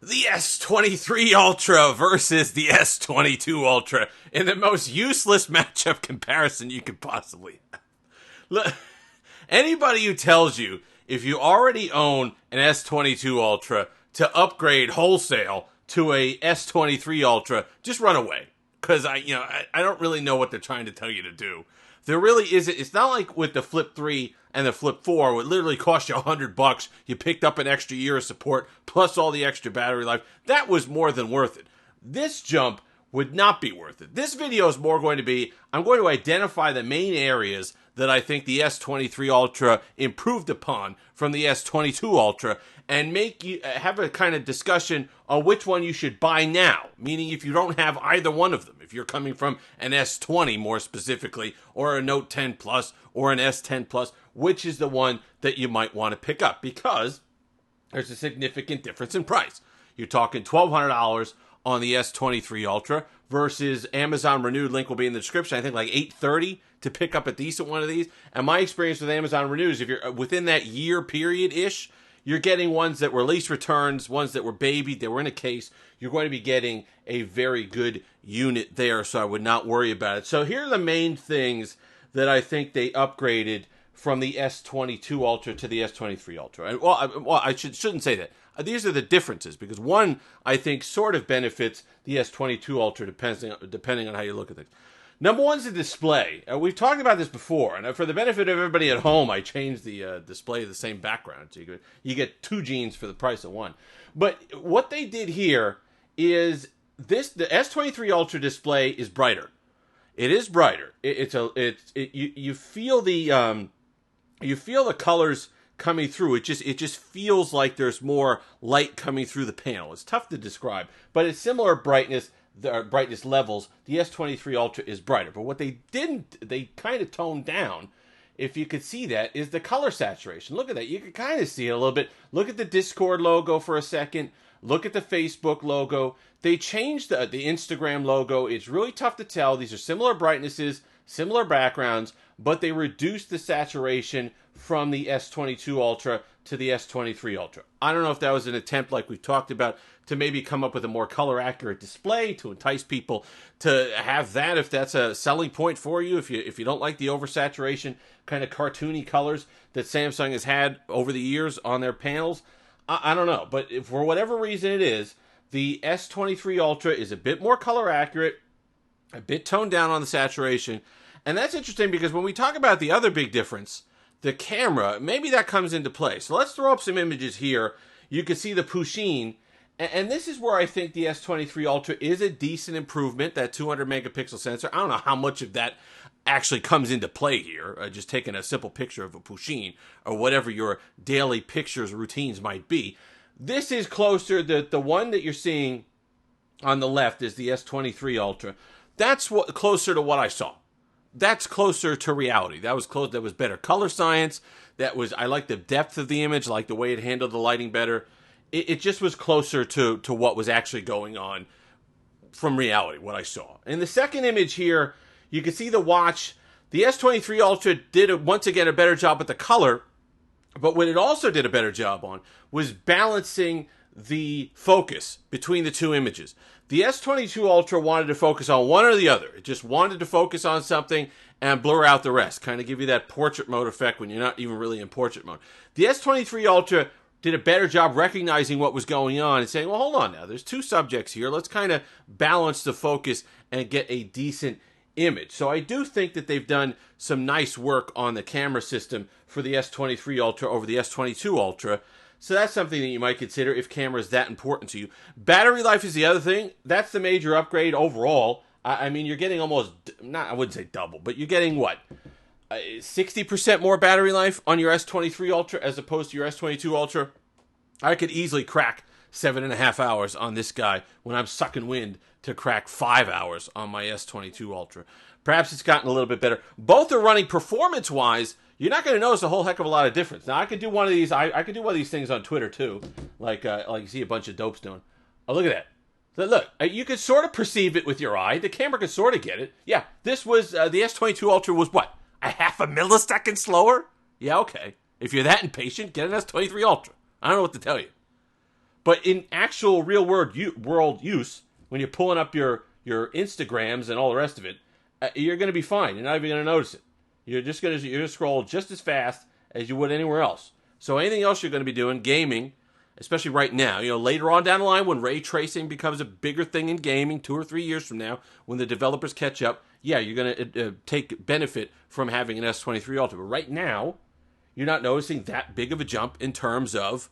the S23 Ultra versus the S22 Ultra in the most useless matchup comparison you could possibly have. Look, anybody who tells you if you already own an S22 Ultra to upgrade wholesale to a S23 Ultra, just run away. Because I don't really know what they're trying to tell you to do. There really isn't. It's not like with the Flip 3 and the Flip 4, where it literally cost you $100. You picked up an extra year of support, plus all the extra battery life. That was more than worth it. This jump would not be worth it. This video is more going to be, I'm going to identify the main areas that I think the S23 Ultra improved upon from the S22 Ultra, and make you have a kind of discussion on which one you should buy now. Meaning if you don't have either one of them, if you're coming from an S20 more specifically, or a Note 10 Plus, or an S10 Plus, which is the one that you might want to pick up, because there's a significant difference in price. You're talking $1,200 on the S23 Ultra versus Amazon Renewed, link will be in the description, I think like $830 to pick up a decent one of these. And my experience with Amazon Renewed is if you're within that year period-ish, you're getting ones that were lease returns, ones that were babied, they were in a case. You're going to be getting a very good unit there, so I would not worry about it. So here are the main things that I think they upgraded from the S22 Ultra to the S23 Ultra. Well, I shouldn't say that. These are the differences, because one, I think, sort of benefits the S22 Ultra depending on how you look at things. Number one is the display. We've talked about this before, and for the benefit of everybody at home, I changed the display to the same background. So you get two jeans for the price of one. But what they did here is the S23 Ultra display is brighter. It is brighter. You feel the colors coming through. It just feels like there's more light coming through the panel. It's tough to describe, but it's similar brightness levels. The S23 Ultra is brighter, but what they kind of toned down, if you could see that, is the color saturation. Look at that. You can kind of see it a little bit. Look at the Discord logo for a second. Look at the Facebook logo. They changed the Instagram logo. It's really tough to tell. These are similar brightnesses, similar backgrounds, but they reduced the saturation from the S22 Ultra to the S23 Ultra. I don't know if that was an attempt, like we've talked about, to maybe come up with a more color-accurate display to entice people to have that, if that's a selling point for you, if you don't like the oversaturation, kind of cartoony colors that Samsung has had over the years on their panels. I don't know, but if for whatever reason it is, the S23 Ultra is a bit more color-accurate, a bit toned down on the saturation, and that's interesting because when we talk about the other big difference, the camera, maybe that comes into play. So let's throw up some images here. You can see the Pusheen, and this is where I think the S23 Ultra is a decent improvement, that 200 megapixel sensor. I don't know how much of that actually comes into play here, just taking a simple picture of a Pusheen, or whatever your daily pictures routines might be. This is closer, the one that you're seeing on the left is the S23 Ultra. That's closer to what I saw. That's closer to reality. That was close. That was better color science. I like the depth of the image, I like the way it handled the lighting better. It just was closer to what was actually going on from reality, what I saw. In the second image here, you can see the watch. The S23 Ultra did, once again, a better job with the color, but what it also did a better job on was balancing the focus between the two images. The S22 Ultra wanted to focus on one or the other. It just wanted to focus on something and blur out the rest, kind of give you that portrait mode effect when you're not even really in portrait mode. The S23 Ultra did a better job recognizing what was going on and saying, well, hold on now, there's two subjects here. Let's kind of balance the focus and get a decent image. So I do think that they've done some nice work on the camera system for the S23 Ultra over the S22 Ultra. So that's something that you might consider if camera is that important to you. Battery life is the other thing. That's the major upgrade overall. I mean, you're getting almost, I wouldn't say double, but you're getting what? 60% more battery life on your S23 Ultra as opposed to your S22 Ultra. I could easily crack 7.5 hours on this guy when I'm sucking wind to crack 5 hours on my S22 Ultra. Perhaps it's gotten a little bit better. Both are running performance-wise. You're not going to notice a whole heck of a lot of difference. Now, I could do one of these. I could do one of these things on Twitter too, like you see a bunch of dopes doing. Oh, look at that! Look, you could sort of perceive it with your eye. The camera could sort of get it. Yeah, this was the S22 Ultra was what, a half a millisecond slower? Yeah, okay. If you're that impatient, get an S23 Ultra. I don't know what to tell you. But in actual real world use, when you're pulling up your Instagrams and all the rest of it, you're going to be fine. You're not even going to notice it. You're going to scroll just as fast as you would anywhere else. So anything else you're going to be doing, gaming, especially right now, later on down the line when ray tracing becomes a bigger thing in gaming, 2 or 3 years from now, when the developers catch up, yeah, you're going to take benefit from having an S23 Ultra. But right now, you're not noticing that big of a jump in terms of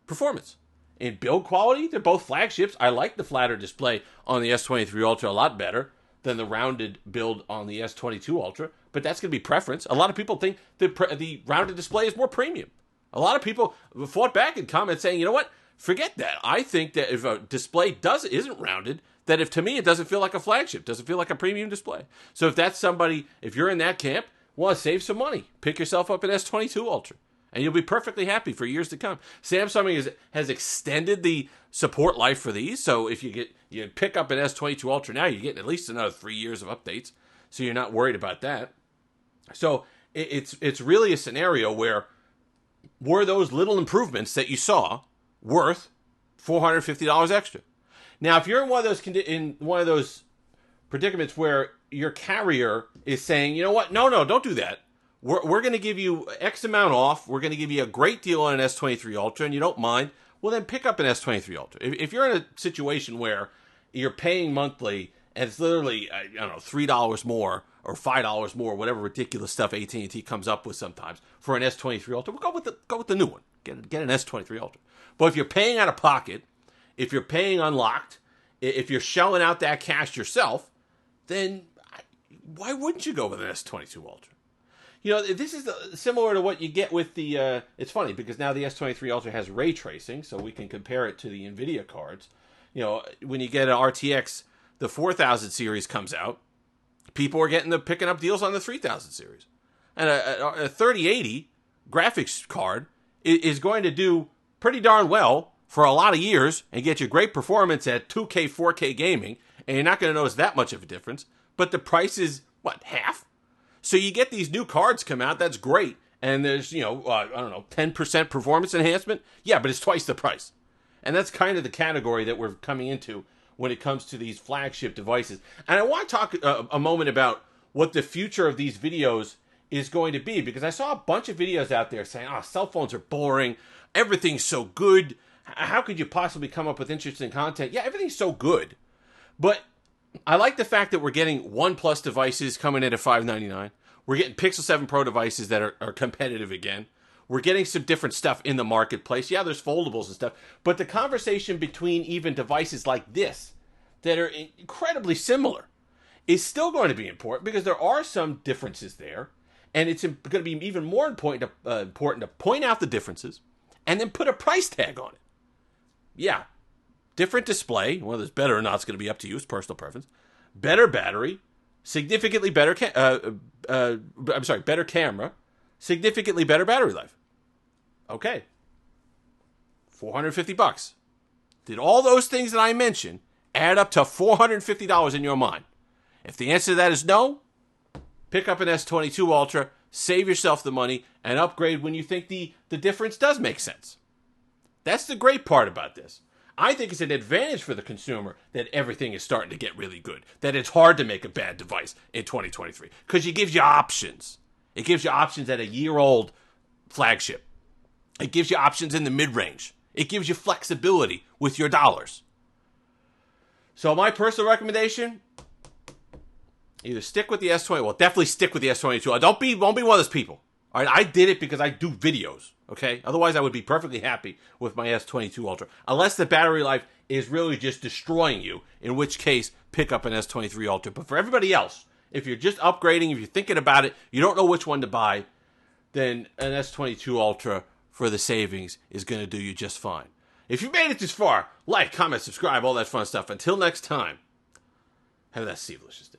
performance. In build quality, they're both flagships. I like the flatter display on the S23 Ultra a lot better than the rounded build on the S22 Ultra, but that's going to be preference. A lot of people think the rounded display is more premium. A lot of people fought back in comments saying, you know what, forget that. I think that if a display isn't rounded, that if to me it doesn't feel like a flagship, doesn't feel like a premium display. So if that's somebody, if you're in that camp, want to save some money, pick yourself up an S22 Ultra, and you'll be perfectly happy for years to come. Samsung has extended the support life for these, so if you pick up an S22 Ultra now, you're getting at least another 3 years of updates, so you're not worried about that. So it's really a scenario where were those little improvements that you saw worth $450 extra? Now, if you're in one of those predicaments where your carrier is saying, you know what, no, don't do that. We're going to give you X amount off. We're going to give you a great deal on an S23 Ultra, and you don't mind. Well, then pick up an S23 Ultra. If you're in a situation where you're paying monthly and it's literally, $3 more or $5 more, whatever ridiculous stuff AT&T comes up with sometimes for an S23 Ultra, we'll go with the new one. Get an S23 Ultra. But if you're paying out of pocket, if you're paying unlocked, if you're shelling out that cash yourself, then why wouldn't you go with an S22 Ultra? This is similar to what you get with the... it's funny, because now the S23 Ultra has ray tracing, so we can compare it to the NVIDIA cards. When you get an RTX, the 4000 series comes out, people are picking up deals on the 3000 series. And a 3080 graphics card is going to do pretty darn well for a lot of years and get you great performance at 2K, 4K gaming, and you're not going to notice that much of a difference. But the price is, half? So you get these new cards come out, that's great, and there's, 10% performance enhancement. Yeah, but it's twice the price. And that's kind of the category that we're coming into when it comes to these flagship devices. And I want to talk a moment about what the future of these videos is going to be, because I saw a bunch of videos out there saying, cell phones are boring, everything's so good, how could you possibly come up with interesting content? Yeah, everything's so good. But I like the fact that we're getting OnePlus devices coming in at $599. We're getting Pixel 7 Pro devices that are competitive again. We're getting some different stuff in the marketplace. Yeah, there's foldables and stuff. But the conversation between even devices like this that are incredibly similar is still going to be important, because there are some differences there. And it's going to be even more important to point out the differences and then put a price tag on it. Yeah, different display. Whether it's better or not is going to be up to you. It's personal preference. Better battery. Significantly better better camera. Significantly better battery life. Okay. $450. Did all those things that I mentioned add up to $450 in your mind? If the answer to that is no, pick up an S22 Ultra, save yourself the money, and upgrade when you think the difference does make sense. That's the great part about this. I think it's an advantage for the consumer that everything is starting to get really good, that it's hard to make a bad device in 2023, because it gives you options. It gives you options at a year-old flagship. It gives you options in the mid-range. It gives you flexibility with your dollars. So my personal recommendation, either stick with the definitely stick with the S22. Won't be one of those people. All right, I did it because I do videos, okay? Otherwise, I would be perfectly happy with my S22 Ultra. Unless the battery life is really just destroying you, in which case, pick up an S23 Ultra. But for everybody else, if you're just upgrading, if you're thinking about it, you don't know which one to buy, then an S22 Ultra for the savings is going to do you just fine. If you made it this far, like, comment, subscribe, all that fun stuff. Until next time, have that delicious day.